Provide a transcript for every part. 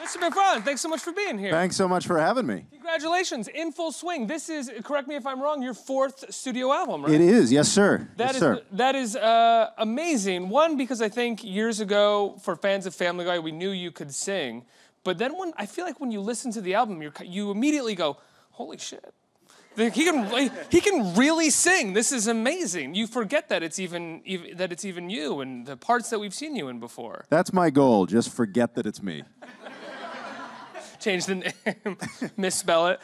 Mr. MacFarlane, thanks so much for being here. Thanks so much for having me. Congratulations, In Full Swing. This is, correct me if I'm wrong, your 4th studio album, right? It is, yes, sir. That is amazing. One, because I think years ago, for fans of Family Guy, we knew you could sing. But then I feel like when you listen to the album, you immediately go, holy shit. He can really sing. This is amazing. You forget that it's even you and the parts that we've seen you in before. That's my goal. Just forget that it's me. Change the name, misspell it.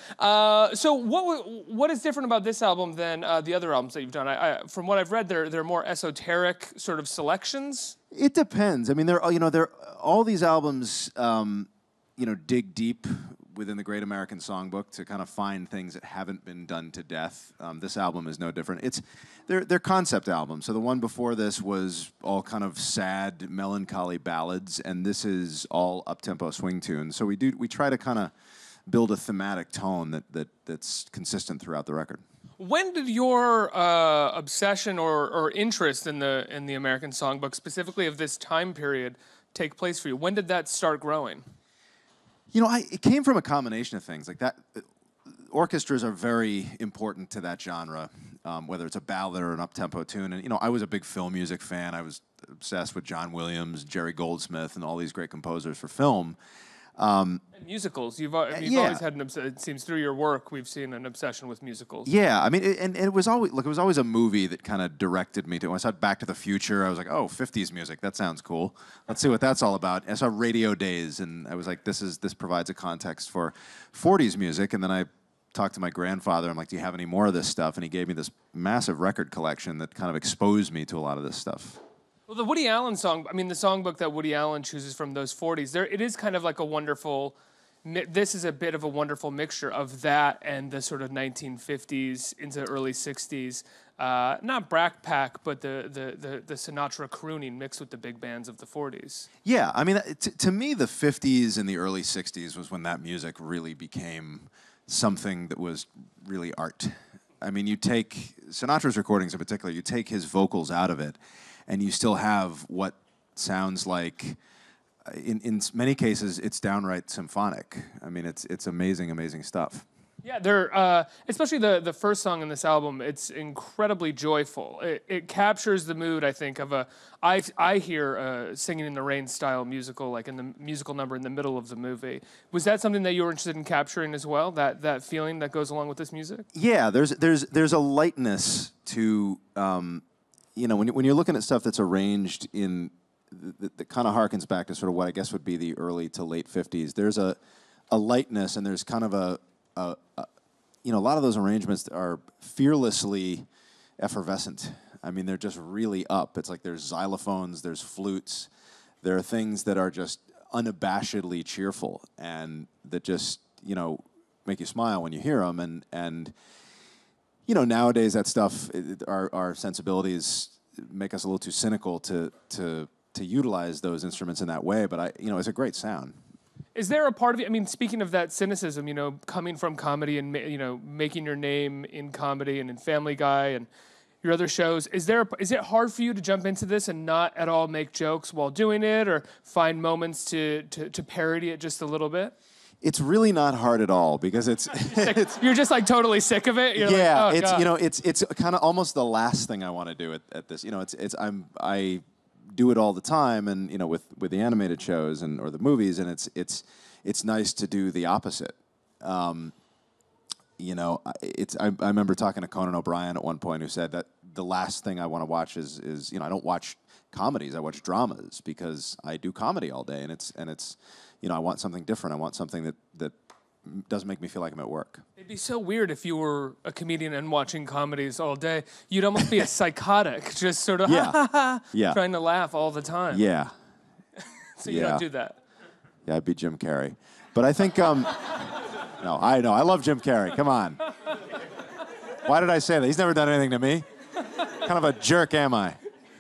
So what is different about this album than the other albums that you've done? From what I've read, they're more esoteric sort of selections. It depends. I mean, all these albums, dig deep within the Great American Songbook to kind of find things that haven't been done to death. This album is no different. They're concept albums. So the one before this was all kind of sad, melancholy ballads, and this is all up-tempo swing tunes. So we try to kind of build a thematic tone that's consistent throughout the record. When did your obsession or interest in the American Songbook, specifically of this time period, take place for you? When did that start growing? It came from a combination of things like that. Orchestras are very important to that genre, whether it's a ballad or an up-tempo tune. And I was a big film music fan. I was obsessed with John Williams, Jerry Goldsmith, and all these great composers for film. And musicals. You've always had an obsession. It seems through your work we've seen an obsession with musicals. Yeah, I mean, and it was always a movie that kind of directed me to. When I saw Back to the Future, I was like, oh, 50s music, that sounds cool. Let's see what that's all about. I saw Radio Days, and I was like, this provides a context for 40s music. And then I talked to my grandfather. I'm like, do you have any more of this stuff? And he gave me this massive record collection that kind of exposed me to a lot of this stuff. Well, the Woody Allen song, the songbook that Woody Allen chooses from those 40s, it is kind of like a wonderful, this is a bit of a wonderful mixture of that and the sort of 1950s into early 60s, not Brat Pack, but the Sinatra crooning mixed with the big bands of the 40s. Yeah, I mean, to me, the 50s and the early 60s was when that music really became something that was really art. I mean, you take Sinatra's recordings in particular, you take his vocals out of it, and you still have what sounds like, in many cases, it's downright symphonic. I mean, it's amazing, amazing stuff. Yeah, especially the first song in this album, it's incredibly joyful. It captures the mood, I think, of I hear a Singing in the Rain style musical, like in the musical number in the middle of the movie. Was that something that you were interested in capturing as well, that feeling that goes along with this music? Yeah, there's a lightness to, when you're looking at stuff that's arranged in, that kind of harkens back to sort of what I guess would be the early to late 50s, there's a lightness, and there's kind of a lot of those arrangements are fearlessly effervescent. I mean, they're just really up. It's like there's xylophones, there's flutes, there are things that are just unabashedly cheerful and that just, make you smile when you hear them. And nowadays that stuff, our sensibilities make us a little too cynical to utilize those instruments in that way. But it's a great sound. Is there a part of you, speaking of that cynicism, coming from comedy and, making your name in comedy and in Family Guy and your other shows, is it hard for you to jump into this and not at all make jokes while doing it or find moments to parody it just a little bit? It's really not hard at all because you're just like totally sick of it. You're yeah, like, oh, God. It's kind of almost the last thing I want to do at this. I do it all the time, and with the animated shows or the movies, and it's nice to do the opposite. I remember talking to Conan O'Brien at one point, who said that the last thing I want to watch is I don't watch comedies, I watch dramas because I do comedy all day, and it's I want something different. I want something that doesn't make me feel like I'm at work. It'd be so weird if you were a comedian and watching comedies all day. You'd almost be a psychotic, just sort of trying to laugh all the time. Yeah. So you don't do that. Yeah, I'd be Jim Carrey. But I think, no, I know. I love Jim Carrey. Come on. Why did I say that? He's never done anything to me. Kind of a jerk am I?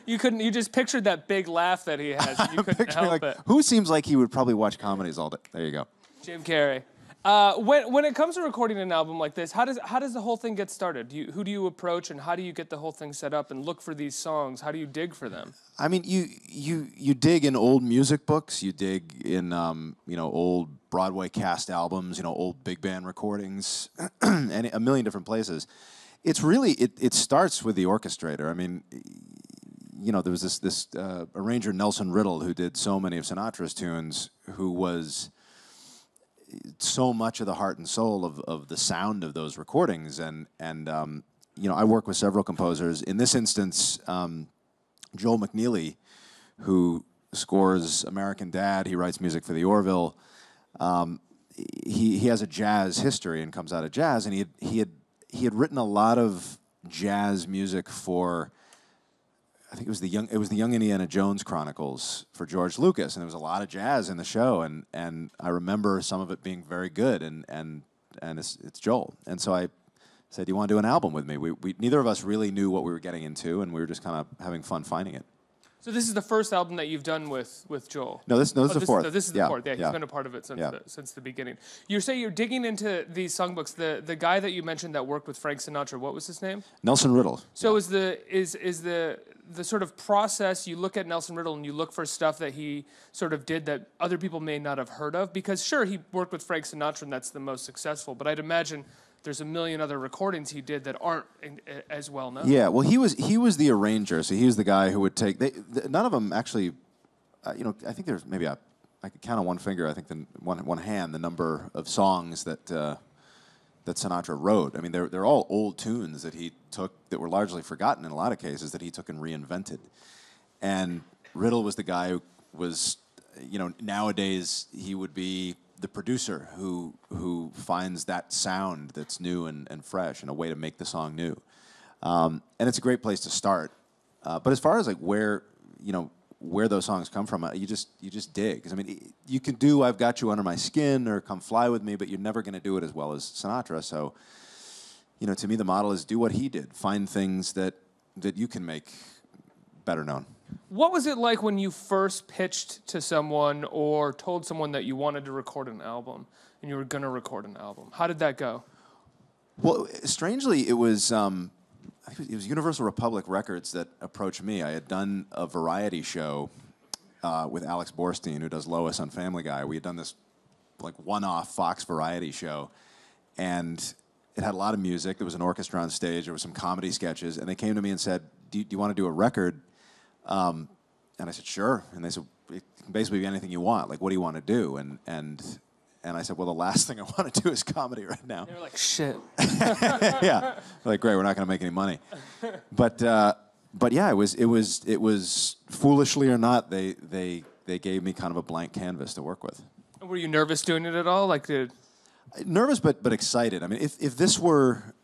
You just pictured that big laugh that he has. You couldn't help it. Who seems like he would probably watch comedies all day? There you go. Jim Carrey. When it comes to recording an album like this, how does the whole thing get started? Who do you approach, and how do you get the whole thing set up and look for these songs? How do you dig for them? I mean, you dig in old music books. You dig in old Broadway cast albums. Old big band recordings, and a million different places. It's really it starts with the orchestrator. I mean, there was this arranger Nelson Riddle who did so many of Sinatra's tunes, who was so much of the heart and soul of the sound of those recordings, and I work with several composers. In this instance, Joel McNeely, who scores American Dad, he writes music for the Orville. He has a jazz history and comes out of jazz, and he had written a lot of jazz music for, I think it was the Young Indiana Jones Chronicles for George Lucas, and there was a lot of jazz in the show, and I remember some of it being very good, and it's Joel, and so I said, "Do you want to do an album with me?" We neither of us really knew what we were getting into, and we were just kind of having fun finding it. So this is the first album that you've done with Joel? No, this is the fourth. This is the fourth. Yeah, he's been a part of it since the beginning. You say you're digging into these songbooks. The guy that you mentioned that worked with Frank Sinatra, what was his name? Nelson Riddle. So is the sort of process, you look at Nelson Riddle and you look for stuff that he sort of did that other people may not have heard of? Because sure, he worked with Frank Sinatra and that's the most successful, but I'd imagine there's a million other recordings he did that aren't as well known. Yeah, well, he was the arranger, so he was the guy who would take. None of them actually, I think there's maybe I could count on one finger. I think one hand the number of songs that Sinatra wrote. I mean, they're all old tunes that he took that were largely forgotten in a lot of cases that he took and reinvented. And Riddle was the guy who was, nowadays he would be the producer who finds that sound that's new and fresh and a way to make the song new. And it's a great place to start. But as far as like where those songs come from, you just dig. 'Cause I mean, you can do "I've Got You Under My Skin" or "Come Fly With Me," but you're never going to do it as well as Sinatra. So, to me, the model is do what he did. Find things that you can make better known. What was it like when you first pitched to someone or told someone that you wanted to record an album and you were going to record an album? How did that go? Well, strangely, it was Universal Republic Records that approached me. I had done a variety show with Alex Borstein, who does Lois on Family Guy. We had done this like one-off Fox variety show, and it had a lot of music. There was an orchestra on stage. There were some comedy sketches, and they came to me and said, "Do you want to do a record?" And I said, "Sure." And they said, "It can basically be anything you want. Like, what do you want to do?" And I said, "Well, the last thing I want to do is comedy right now." They were like, "Shit." Yeah. They're like, "Great, we're not going to make any money." But yeah, it was foolishly or not, they gave me kind of a blank canvas to work with. Were you nervous doing it at all? Nervous, but excited. I mean, if this were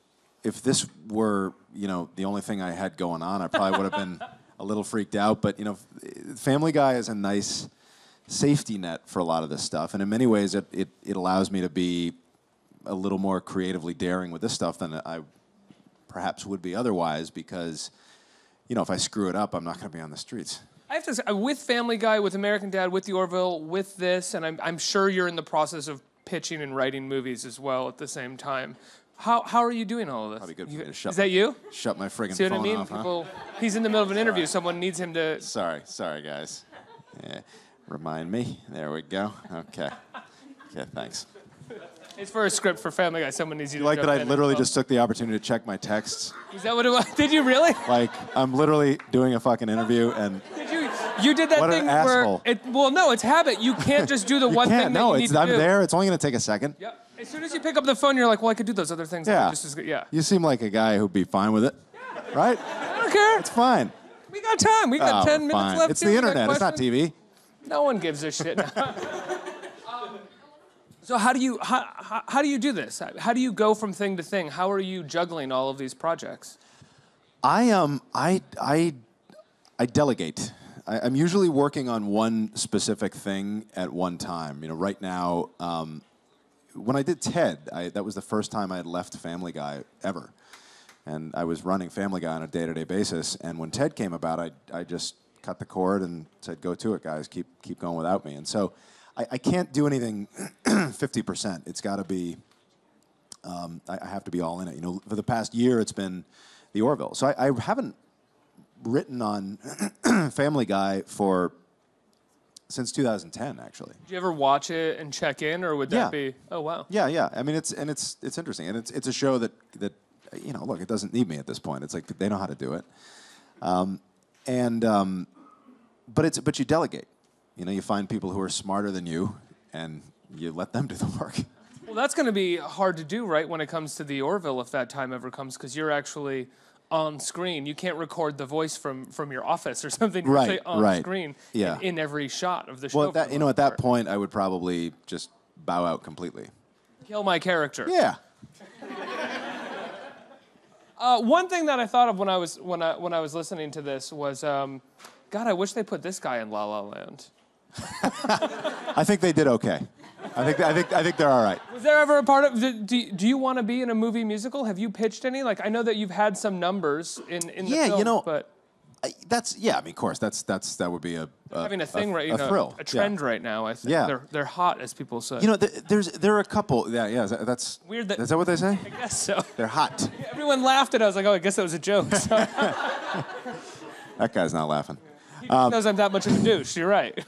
the only thing I had going on, I probably would have been a little freaked out. But Family Guy is a nice safety net for a lot of this stuff, and in many ways, it allows me to be a little more creatively daring with this stuff than I perhaps would be otherwise. Because if I screw it up, I'm not going to be on the streets. I have to say, with Family Guy, with American Dad, with The Orville, with this, and I'm sure you're in the process of pitching and writing movies as well at the same time. How are you doing all of this? Probably good for me to shut. Is that you? Shut my friggin' See what phone I mean? off, huh? People, he's in the middle of an interview. Someone needs him to. Sorry, guys. Yeah. Remind me. There we go. Okay, thanks. It's for a script for Family Guy. Someone needs you to. Like jump that I in literally as well. just took the opportunity to check my texts. Is that what it was? Did you really? Like, I'm literally doing a fucking interview and... You did that What thing an asshole. where... No, it's habit. You can't just do the one thing that you need to do. I'm there. It's only going to take a second. Yeah. As soon as you pick up the phone, you're like, well, I could do those other things. Yeah. Just as good. Yeah. You seem like a guy who'd be fine with it. Yeah. Right? I don't care. It's fine. We got time. We got 10 minutes fine. left. It's the internet. It's not TV. No one gives a shit now. So how do you do this? How do you go from thing to thing? How are you juggling all of these projects? I delegate. I'm usually working on one specific thing at one time. Right now, when I did Ted, that was the first time I had left Family Guy ever, and I was running Family Guy on a day-to-day basis. And when Ted came about, I just cut the cord and said, "Go to it, guys. Keep going without me." And so I can't do anything 50%. It's got to be. I have to be all in it. You know, for the past year, it's been the Orville. So I haven't written on Family Guy since 2010, actually. Do you ever watch it and check in, or would that be? Oh wow. Yeah. I mean, it's interesting, and it's a show that you know, look, it doesn't need me at this point. It's like they know how to do it, but you delegate. You know, you find people who are smarter than you, and you let them do the work. Well, that's going to be hard to do, right, when it comes to the Orville, if that time ever comes, because you're actually on screen. You can't record the voice from your office or something. You're actually on screen in every shot of the show. Well, at that point, I would probably just bow out completely. Kill my character. Yeah. One thing that I thought of when I was listening to this was, God, I wish they put this guy in La La Land. I think they did okay. I think they're all right. Was there ever a part of? Do you want to be in a movie musical? Have you pitched any? Like, I know that you've had some numbers in the film, you know, but I mean, of course, that would be having a thing right, thrill, a trend right now. I think they're hot, as people say. You know, there are a couple. Yeah. That's weird. Is that what they say? I guess so. They're hot. Everyone laughed, and I was like, oh, I guess that was a joke. So. That guy's not laughing. He knows I'm that much of a douche. You're right.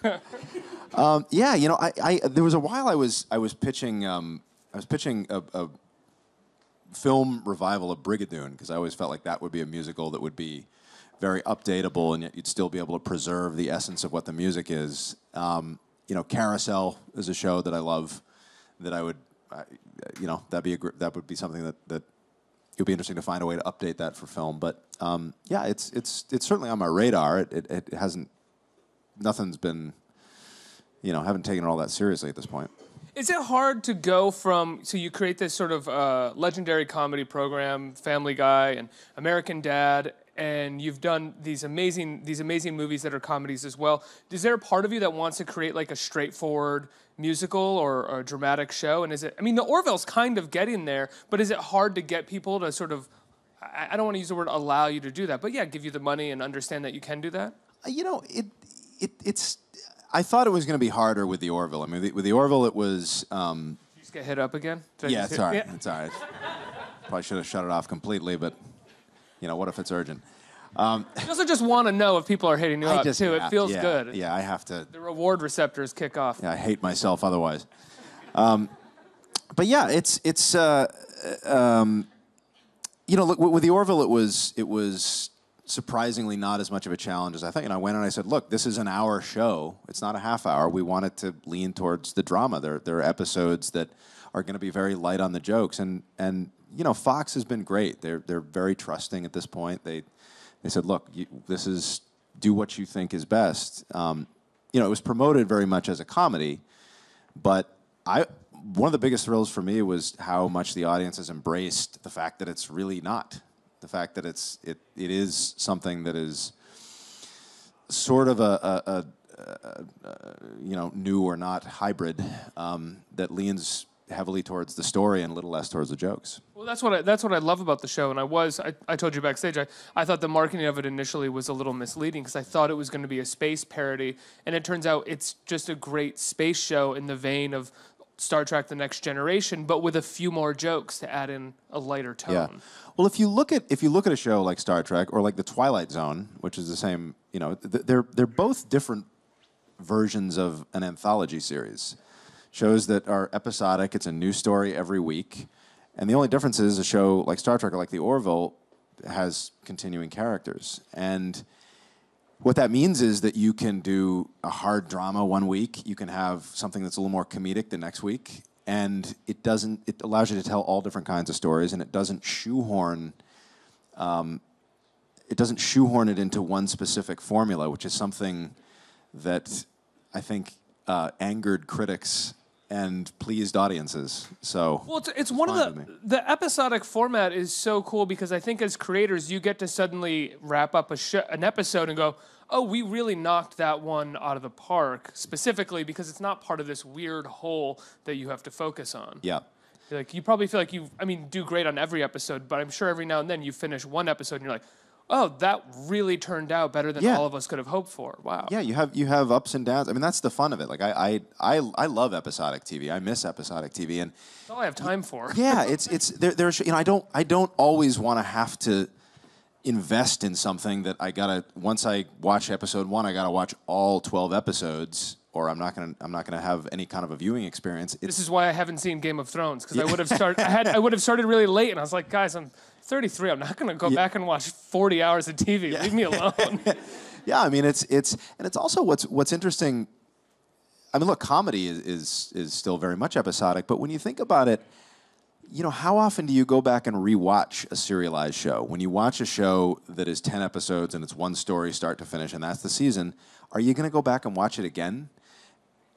Yeah, you know, I there was a while I was pitching a film revival of Brigadoon, because I always felt like that would be a musical that would be very updatable, and yet you'd still be able to preserve the essence of what the music is. You know, Carousel is a show that I love. That I would, you know, that would be something that it would be interesting to find a way to update that for film. But yeah, it's certainly on my radar. It hasn't. Nothing's been. You know, haven't taken it all that seriously at this point. Is it hard to go from, so you create this sort of legendary comedy program, Family Guy and American Dad, and you've done these amazing movies that are comedies as well. Is there a part of you that wants to create like a straightforward musical or a dramatic show? And is it, I mean, the Orville's kind of getting there, but is it hard to get people to sort of, I don't want to use the word allow you to do that, but yeah, give you the money and understand that you can do that? You know, it's. I thought it was going to be harder with the Orville. I mean, with the Orville, it was. You just get hit up again? Yeah, it's all right. Yeah. It's all right. Probably should have shut it off completely, but you know, what if it's urgent? You also just want to know if people are hitting you up too. It feels good. Yeah, I have to. The reward receptors kick off. Yeah, I hate myself otherwise. But yeah, it's. You know, look, with the Orville, it was. Surprisingly not as much of a challenge as I thought. And I went and I said, look, this is an hour show. It's not a half hour. We want it to lean towards the drama. There are episodes that are going to be very light on the jokes. And you know, Fox has been great. They're very trusting at this point. They said, look, this is, do what you think is best. You know, it was promoted very much as a comedy, but one of the biggest thrills for me was how much the audience has embraced the fact that it's really not. The fact that it is something that is sort of a you know, new or not hybrid that leans heavily towards the story and a little less towards the jokes. Well, that's what I love about the show. And I told you backstage, I thought the marketing of it initially was a little misleading because I thought it was going to be a space parody, and it turns out it's just a great space show in the vein of Star Trek: The Next Generation, but with a few more jokes to add in a lighter tone. Yeah. Well, if you look at a show like Star Trek or like The Twilight Zone, which is the same, you know, they're both different versions of an anthology series. Shows that are episodic. It's a new story every week, and the only difference is a show like Star Trek or like The Orville has continuing characters. And what that means is that you can do a hard drama one week, you can have something that's a little more comedic the next week, and it allows you to tell all different kinds of stories, and it doesn't shoehorn it into one specific formula, which is something that I think angered critics and pleased audiences. So well, it's one of the episodic format is so cool because I think as creators you get to suddenly wrap up an episode and go, oh, we really knocked that one out of the park, specifically because it's not part of this weird hole that you have to focus on. Yeah. Like you probably feel like do great on every episode, but I'm sure every now and then you finish one episode and you're like, oh, that really turned out better than all of us could have hoped for. Wow. Yeah, you have ups and downs. I mean, that's the fun of it. Like I love episodic TV. I miss episodic TV, and that's all I have time for. Yeah, there's I don't always want to have to invest in something that I gotta, once I watch episode 1, I gotta watch all 12 episodes, or I'm not gonna have any kind of a viewing experience. This is why I haven't seen Game of Thrones, because I would have started. I would have started really late, and I was like, guys, I'm 33. I'm not gonna go back and watch 40 hours of TV. Leave me alone. Yeah, I mean it's also what's interesting. I mean, look, comedy is still very much episodic, but when you think about it, you know, how often do you go back and rewatch a serialized show? When you watch a show that is 10 episodes and it's one story start to finish and that's the season, are you going to go back and watch it again?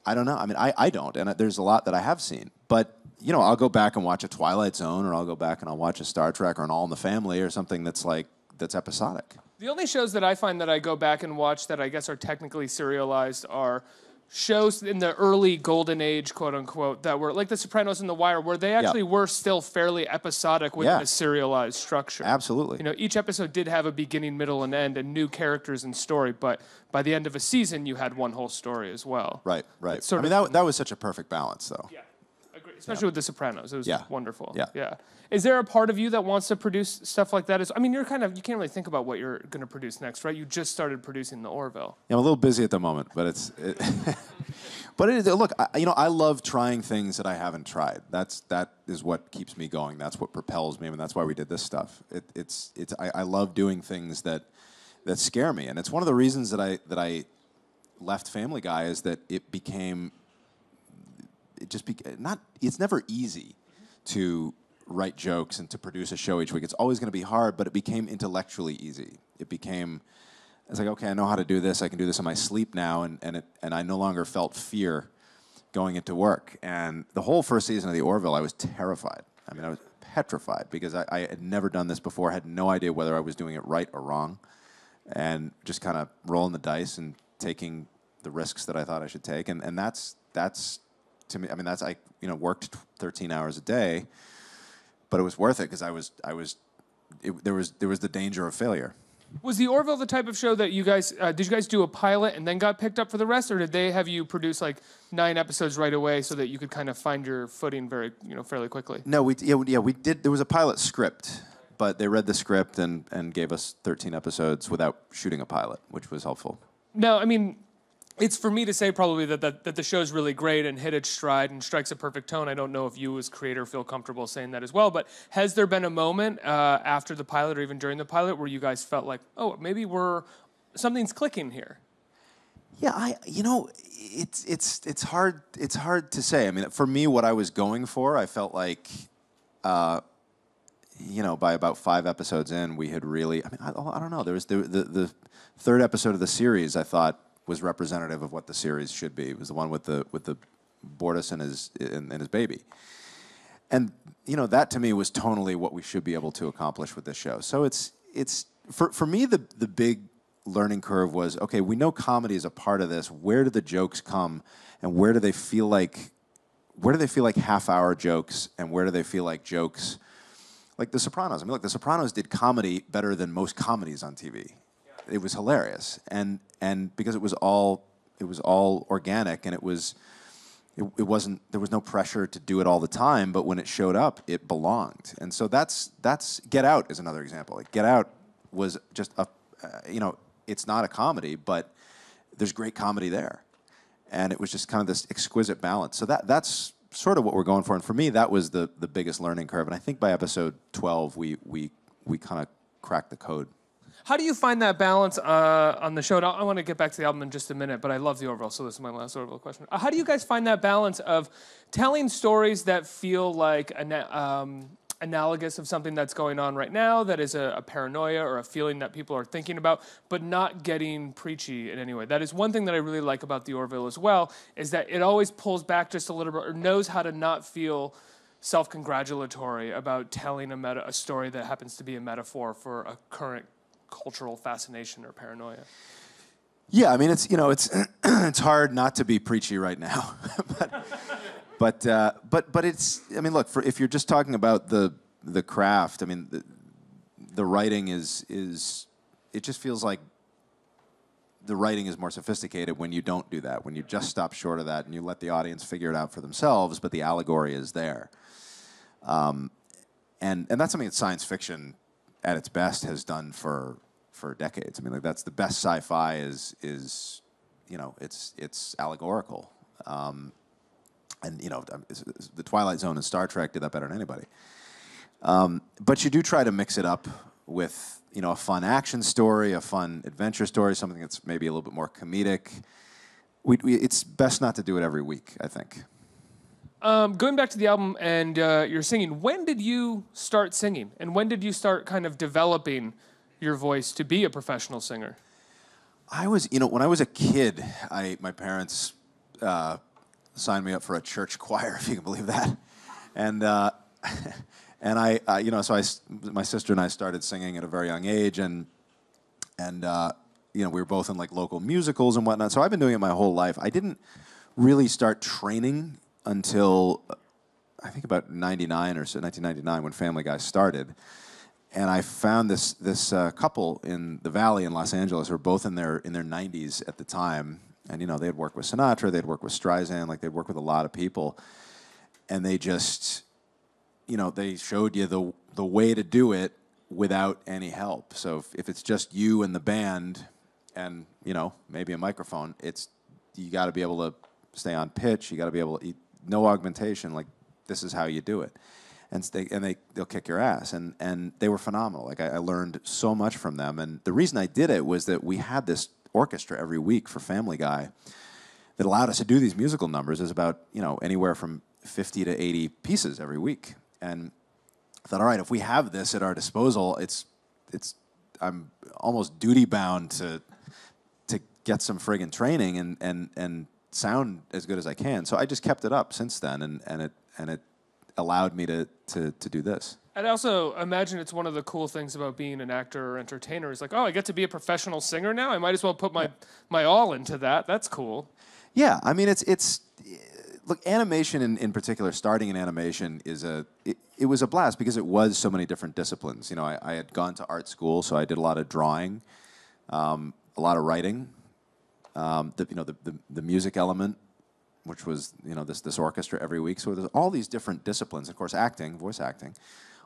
I don't know. I mean, I don't, and there's a lot that I have seen. But, you know, I'll go back and watch a Twilight Zone, or I'll go back and I'll watch a Star Trek or an All in the Family or something that's episodic. The only shows that I find that I go back and watch that I guess are technically serialized are shows in the early golden age, quote unquote, that were like The Sopranos and The Wire, where they actually were still fairly episodic within a serialized structure. Absolutely. You know, each episode did have a beginning, middle, and end, and new characters and story, but by the end of a season, you had one whole story as well. Right. I mean, that was such a perfect balance, though. Yeah, agree. Especially with The Sopranos, it was wonderful. Yeah. Is there a part of you that wants to produce stuff like that? I mean, you can't really think about what you're going to produce next, right? You just started producing The Orville. Yeah, I'm a little busy at the moment, but but it is, look, I love trying things that I haven't tried. That is what keeps me going. That's what propels me. I mean, that's why we did this stuff. I love doing things that scare me, and it's one of the reasons that I left Family Guy is that it's never easy to write jokes and to produce a show each week. It's always going to be hard, but it became intellectually easy. It's like, okay, I know how to do this. I can do this in my sleep now, and I no longer felt fear going into work. And the whole first season of The Orville, I was terrified. I mean, I was petrified because I had never done this before. I had no idea whether I was doing it right or wrong, and just kind of rolling the dice and taking the risks that I thought I should take. And that's to me. I mean, I worked 13 hours a day. But it was worth it because there was the danger of failure. Was The Orville the type of show that you guys did you guys do a pilot and then got picked up for the rest, or did they have you produce like 9 episodes right away so that you could kind of find your footing fairly quickly? No, we did. There was a pilot script, but they read the script and gave us 13 episodes without shooting a pilot, which was helpful. No, I mean, it's for me to say probably that the show's really great and hit its stride and strikes a perfect tone. I don't know if you as creator feel comfortable saying that as well, but has there been a moment after the pilot or even during the pilot where you guys felt like, oh, maybe something's clicking here? Yeah, it's hard to say. I mean, for me, what I was going for, I felt like, by about 5 episodes in, we had really. I mean, I don't know. There was the third episode of the series, I thought, was representative of what the series should be. It was the one with the Bortus and his baby, and that to me was tonally what we should be able to accomplish with this show. So it's for me the big learning curve was, okay, we know comedy is a part of this. Where do the jokes come, and where do they feel like half-hour jokes, and where do they feel like jokes like The Sopranos? I mean, look, The Sopranos did comedy better than most comedies on TV. It was hilarious, and because it was all organic, and it wasn't, there was no pressure to do it all the time, but when it showed up, it belonged. And so that's Get Out is another example. Like, Get Out was just it's not a comedy, but there's great comedy there, and it was just kind of this exquisite balance. So that's sort of what we're going for, and for me, that was the biggest learning curve. And I think by episode 12, we kind of cracked the code. How do you find that balance on the show? And I want to get back to the album in just a minute, but I love The Orville, so this is my last Orville question. How do you guys find that balance of telling stories that feel like analogous of something that's going on right now, that is a paranoia or a feeling that people are thinking about, but not getting preachy in any way? That is one thing that I really like about The Orville as well, is that it always pulls back just a little bit, or knows how to not feel self-congratulatory about telling a story that happens to be a metaphor for a current cultural fascination or paranoia. Yeah, I mean, it's it's hard not to be preachy right now, but it's, I mean, look, if you're just talking about the craft, I mean, the writing is it just feels like the writing is more sophisticated when you don't do that, when you just stop short of that and you let the audience figure it out for themselves, but the allegory is there. And that's something that science fiction at its best has done for decades. I mean, like, that's the best sci-fi is you know, it's allegorical. And you know, the Twilight Zone and Star Trek did that better than anybody. But you do try to mix it up with, you know, a fun action story, a fun adventure story, something that's maybe a little bit more comedic. It's best not to do it every week, I think. Going back to the album and your singing, when did you start singing? And when did you start kind of developing your voice to be a professional singer? You know, when I was a kid, my parents signed me up for a church choir, if you can believe that. And I you know, so my sister and I started singing at a very young age, and you know, we were both in like local musicals and whatnot. So I've been doing it my whole life. I didn't really start training until I think about 99 or so, 1999, when Family Guy started. And I found this couple in the Valley in Los Angeles who were both in their 90s at the time. And, you know, they'd worked with Sinatra, they'd worked with Streisand, like they'd worked with a lot of people. And they just, you know, they showed you the way to do it without any help. So if it's just you and the band and, you know, maybe a microphone, you got to be able to stay on pitch, you got to be able to eat, no augmentation, like this is how you do it. And they'll kick your ass. And they were phenomenal. Like I learned so much from them. And the reason I did it was that we had this orchestra every week for Family Guy that allowed us to do these musical numbers. There's about, you know, anywhere from 50 to 80 pieces every week. And I thought, all right, if we have this at our disposal, I'm almost duty bound to get some friggin' training and sound as good as I can. So I just kept it up since then, and it allowed me to do this. I'd also imagine it's one of the cool things about being an actor or entertainer is like, oh, I get to be a professional singer now. I might as well put my all into that. That's cool. Yeah, I mean, look, animation in particular, starting in animation it was a blast because it was so many different disciplines. You know, I had gone to art school, so I did a lot of drawing, a lot of writing, the music element, which was, you know, this orchestra every week. So there's all these different disciplines, of course, acting, voice acting,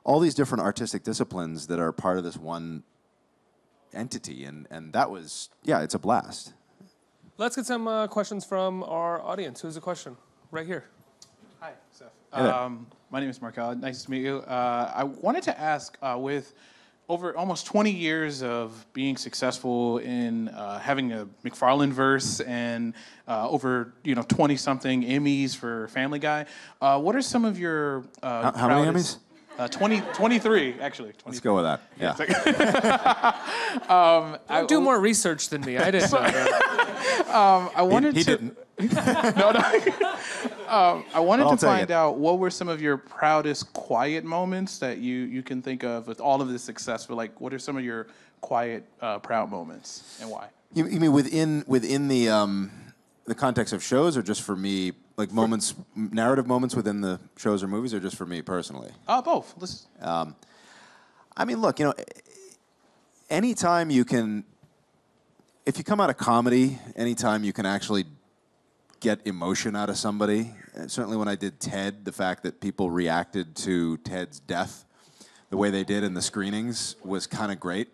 all these different artistic disciplines that are part of this one entity, and that was, yeah, it's a blast. Let's get some questions from our audience. Who has a question? Right here. Hi, Seth. Hey My name is Markel. Nice to meet you. I wanted to ask, with over almost 20 years of being successful in having a MacFarlane verse and over 20-something Emmys for Family Guy, what are some of your how many Emmys? 23, actually. 23. Let's go with that. Yeah. Don't do more research than me. I didn't know that. I wanted he to. didn't. No. I wanted to find it. out what were some of your proudest quiet moments that you can think of with all of this success. But like, what are some of your quiet, proud moments, and why? You mean within the context of shows, or just for me, like moments, narrative moments within the shows or movies, or just for me personally? Both. Listen. I mean, look, anytime you can, if you come out of comedy, anytime you can actually get emotion out of somebody. Certainly when I did Ted, the fact that people reacted to Ted's death the way they did in the screenings was kind of great.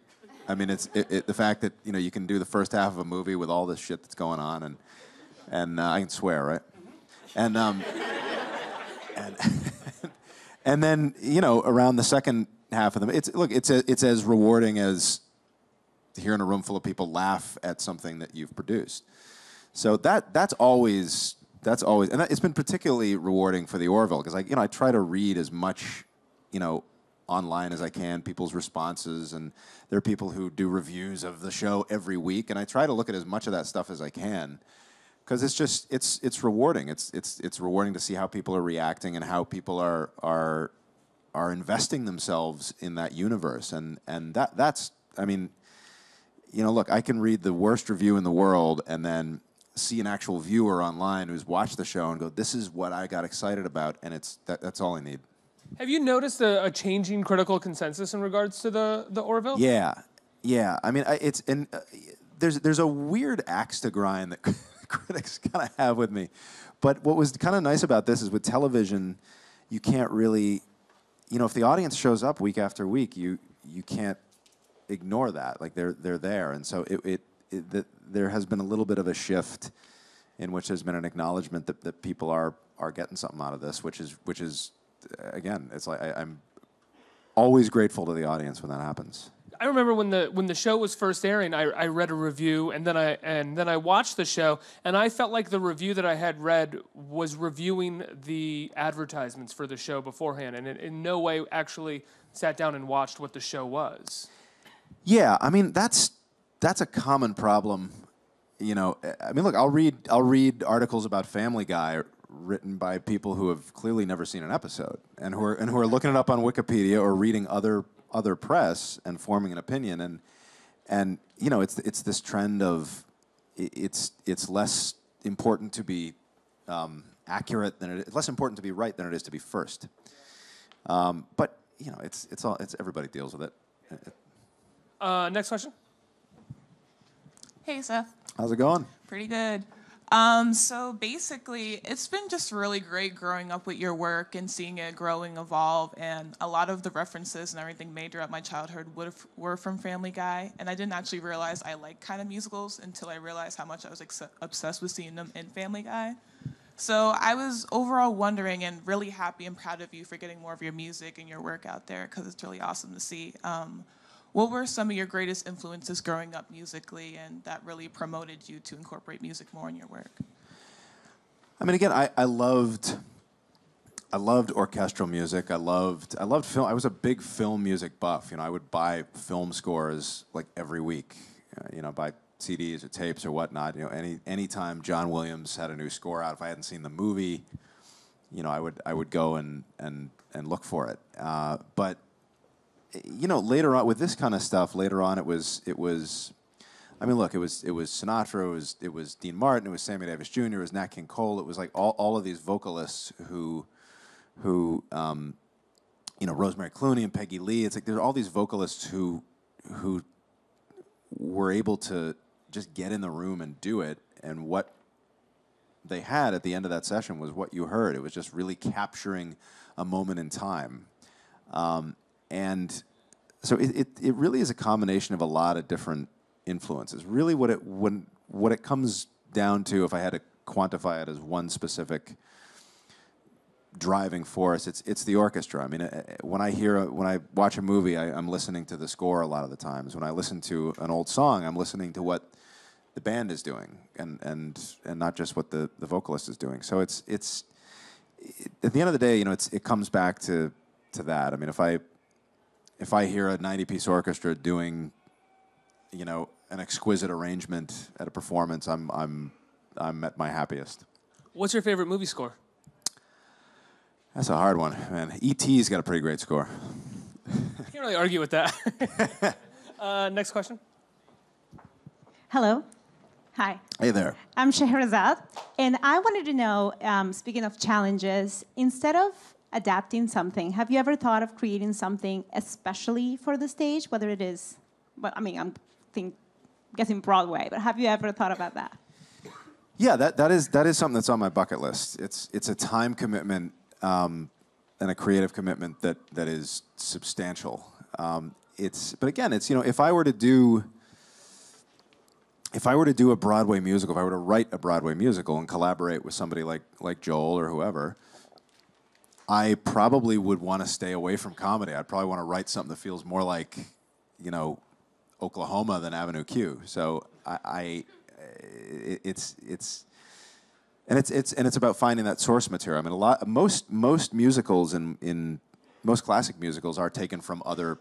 I mean, the fact that you can do the first half of a movie with all this shit that's going on, and I can swear, right? And and then around the second half of them, it's as rewarding as hearing a room full of people laugh at something that you've produced. So that's always, and it's been particularly rewarding for the Orville because I try to read as much, online as I can, people's responses, and there are people who do reviews of the show every week, and I try to look at as much of that stuff as I can because it's rewarding. It's rewarding to see how people are reacting and how people are investing themselves in that universe, and that's look, I can read the worst review in the world and then see an actual viewer online who's watched the show and go, this is what I got excited about, and that's all I need. Have you noticed a changing critical consensus in regards to the Orville? Yeah, Yeah, I mean, there's a weird axe to grind that critics kind of have with me. But what was kind of nice about this is with television, you can't really, if the audience shows up week after week, you can't ignore that. Like they're there, and so there has been a little bit of a shift in which there's been an acknowledgement that people are getting something out of this, which is again, it's like I'm always grateful to the audience when that happens. I remember when the show was first airing, I read a review, and then I watched the show, and I felt like the review that I had read was reviewing the advertisements for the show beforehand, and it in no way actually sat down and watched what the show was. Yeah, I mean that's a common problem. I mean, look, I'll read articles about Family Guy written by people who have clearly never seen an episode and who are looking it up on Wikipedia or reading other press and forming an opinion, and it's this trend of it's less important to be accurate than it's less important to be right than it is to be first. But it's everybody deals with it. Next question. Hey, Seth. How's it going? Pretty good. So basically, it's been just really great growing up with your work and seeing it grow and evolve. And a lot of the references and everything made throughout my childhood were from Family Guy. And I didn't actually realize I liked kind of musicals until I realized how much I was obsessed with seeing them in Family Guy. So I was overall wondering and really happy and proud of you for getting more of your music and your work out there because it's really awesome to see. What were some of your greatest influences growing up musically and that really promoted you to incorporate music more in your work? I mean, again, I loved orchestral music. I loved film. I was a big film music buff. I would buy film scores like every week. Buy CDs or tapes or whatnot. Anytime John Williams had a new score out, if I hadn't seen the movie, I would go and look for it. But later on with this kind of stuff, later on it was. I mean, look, it was Sinatra, it was Dean Martin, it was Sammy Davis Jr., it was Nat King Cole. It was like all of these vocalists who Rosemary Clooney and Peggy Lee. It's like there's all these vocalists who were able to just get in the room and do it, and what they had at the end of that session was what you heard. It was just really capturing a moment in time. And so it really is a combination of a lot of different influences. Really what it comes down to, if I had to quantify it as one specific driving force, it's the orchestra. I mean, when I watch a movie, I'm listening to the score a lot of the times. When I listen to an old song, I'm listening to what the band is doing and not just what the vocalist is doing. So it's at the end of the day, it comes back to that. I mean, if I hear a 90-piece orchestra doing, an exquisite arrangement at a performance, I'm at my happiest. What's your favorite movie score? That's a hard one, man. E.T.'s got a pretty great score. Can't really argue with that. Next question. Hello. Hi. Hey there. I'm Shahrazad, and I wanted to know, speaking of challenges, instead of adapting something, have you ever thought of creating something especially for the stage, whether it is, I'm guessing Broadway, but have you ever thought about that? Yeah, that is something that's on my bucket list. It's a time commitment and a creative commitment that is substantial. But again, if I were to do a Broadway musical, if I were to write a Broadway musical and collaborate with somebody like Joel or whoever, I probably would want to stay away from comedy. I'd probably want to write something that feels more like, Oklahoma than Avenue Q. So it's about finding that source material. I mean, most musicals in most classic musicals are taken from other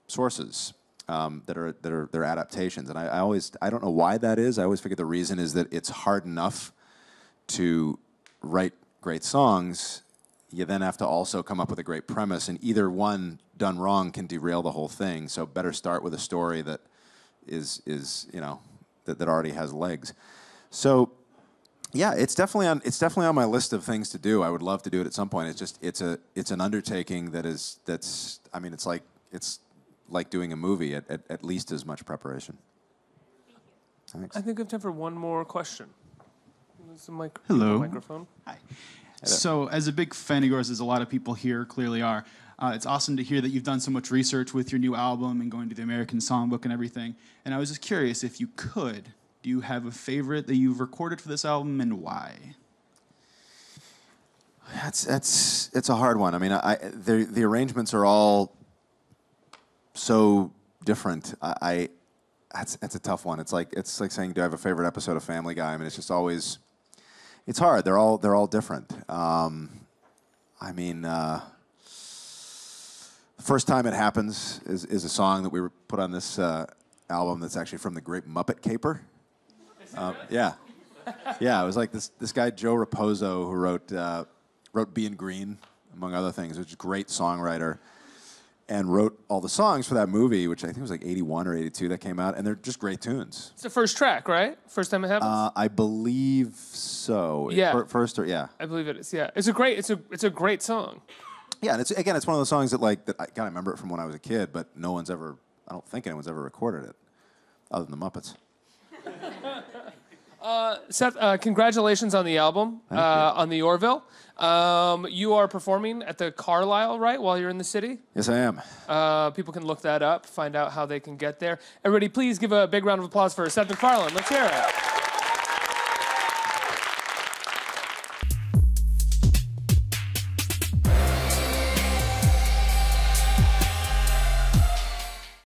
sources that are adaptations, and I don't know why that is. I always figure the reason is that it's hard enough to write great songs. You then have to also come up with a great premise, and either one done wrong can derail the whole thing. So better start with a story that is that already has legs. So yeah, it's definitely on my list of things to do. I would love to do it at some point. It's an undertaking it's like doing a movie, at least as much preparation. Thanks. I think we have time for one more question. There's a Hello. microphone. Hi. So, as a big fan of yours, as a lot of people here clearly are, it's awesome to hear that you've done so much research with your new album and going to the American Songbook and everything. And I was just curious, if you could, do you have a favorite that you've recorded for this album, and why? It's a hard one. I mean, the arrangements are all so different. That's a tough one. It's like saying, do I have a favorite episode of Family Guy? I mean, it's just always, it's hard. They're all different. I mean, the First Time It Happens is a song that we put on this album that's actually from the great Muppet Caper. Yeah. Yeah, it was like this guy, Joe Raposo, who wrote Being Green, among other things, which is a great songwriter, and wrote all the songs for that movie, which I think was like 81 or 82 that came out, and they're just great tunes. It's the first track, right? First Time It Happens? I believe so. Yeah. First, or yeah. I believe it is, yeah. It's a great song. Yeah, and it's one of those songs that I remember it from when I was a kid, but I don't think anyone's ever recorded it, other than the Muppets. Seth, congratulations on the album, on the Orville. You are performing at the Carlisle, right, while you're in the city? Yes, I am. People can look that up, find out how they can get there. Everybody, please give a big round of applause for Seth MacFarlane. Let's hear it.